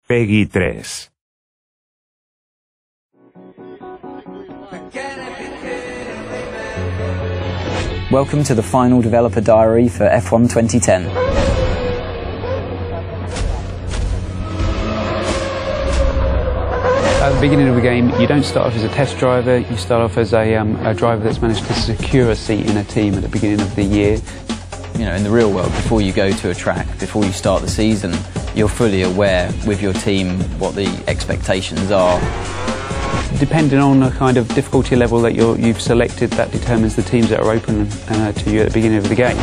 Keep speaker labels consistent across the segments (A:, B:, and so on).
A: PEGI 3.
B: Welcome to the final developer diary for F1 2010.
C: At the beginning of the game, you don't start off as a test driver, you start off as a driver that's managed to secure a seat in a team at the beginning of the year.
B: You know, in the real world, before you go to a track, before you start the season, you're fully aware with your team what the expectations are.
C: Depending on the kind of difficulty level that you've selected, that determines the teams that are open to you at the beginning of the game.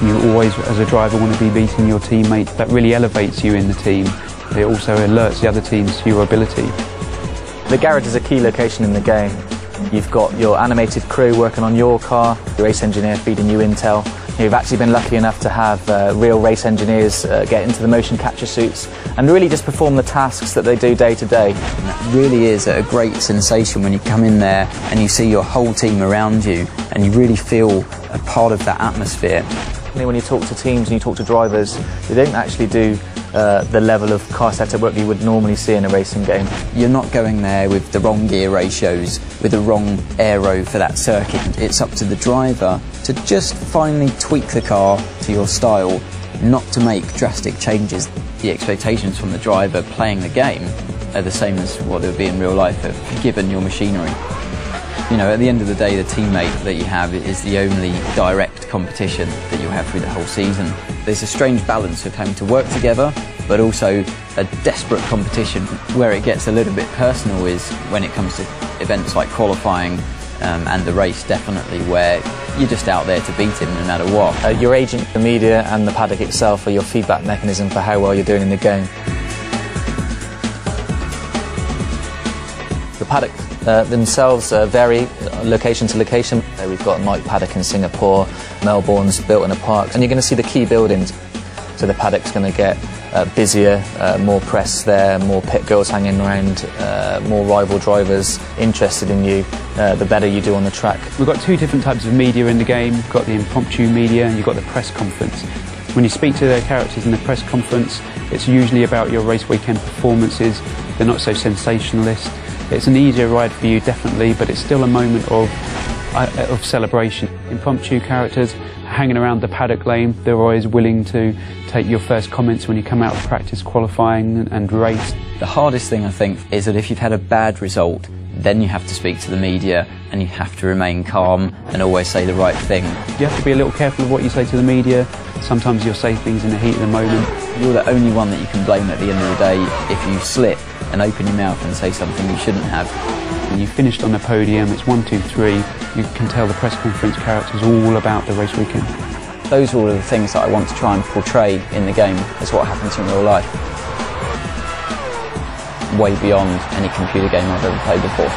C: You always, as a driver, want to be beating your teammate. That really elevates you in the team. It also alerts the other teams to your ability.
D: The garage is a key location in the game. You've got your animated crew working on your car, the race engineer feeding you intel. You've actually been lucky enough to have real race engineers get into the motion capture suits and really just perform the tasks that they do day to day.
B: And that really is a great sensation when you come in there and you see your whole team around you and you really feel a part of that atmosphere.
D: When you talk to teams and you talk to drivers, they don't actually do the level of car setup work you would normally see in a racing game.
B: You're not going there with the wrong gear ratios, with the wrong aero for that circuit. It's up to the driver to just finally tweak the car to your style, not to make drastic changes. The expectations from the driver playing the game are the same as what it would be in real life, given your machinery. You know, at the end of the day, the teammate that you have is the only direct competition that you have through the whole season. There's a strange balance of having to work together, but also a desperate competition. Where it gets a little bit personal is when it comes to events like qualifying and the race, definitely, where you're just out there to beat him no matter what.
D: Your agent, the media and the paddock itself are your feedback mechanism for how well you're doing in the game. The paddock themselves vary location to location. We've got Night Paddock in Singapore, Melbourne's built in a park, and you're going to see the key buildings. So the paddock's going to get busier, more press there, more pit girls hanging around, more rival drivers interested in you, the better you do on the track.
C: We've got two different types of media in the game. You've got the impromptu media and you've got the press conference. When you speak to their characters in the press conference, it's usually about your race weekend performances. They're not so sensationalist. It's an easier ride for you, definitely, but it's still a moment of celebration. Impromptu characters hanging around the paddock lane, they're always willing to take your first comments when you come out of practice, qualifying and race.
B: The hardest thing, I think, is that if you've had a bad result, then you have to speak to the media and you have to remain calm and always say the right thing.
C: You have to be a little careful of what you say to the media. Sometimes you'll say things in the heat of the moment.
B: You're the only one that you can blame at the end of the day if you slip and open your mouth and say something you shouldn't have.
C: When you finished on the podium, it's 1, 2, 3, you can tell the press conference characters all about the race weekend.
B: Those are all of the things that I want to try and portray in the game as what happens in real life. Way beyond any computer game I've ever played before.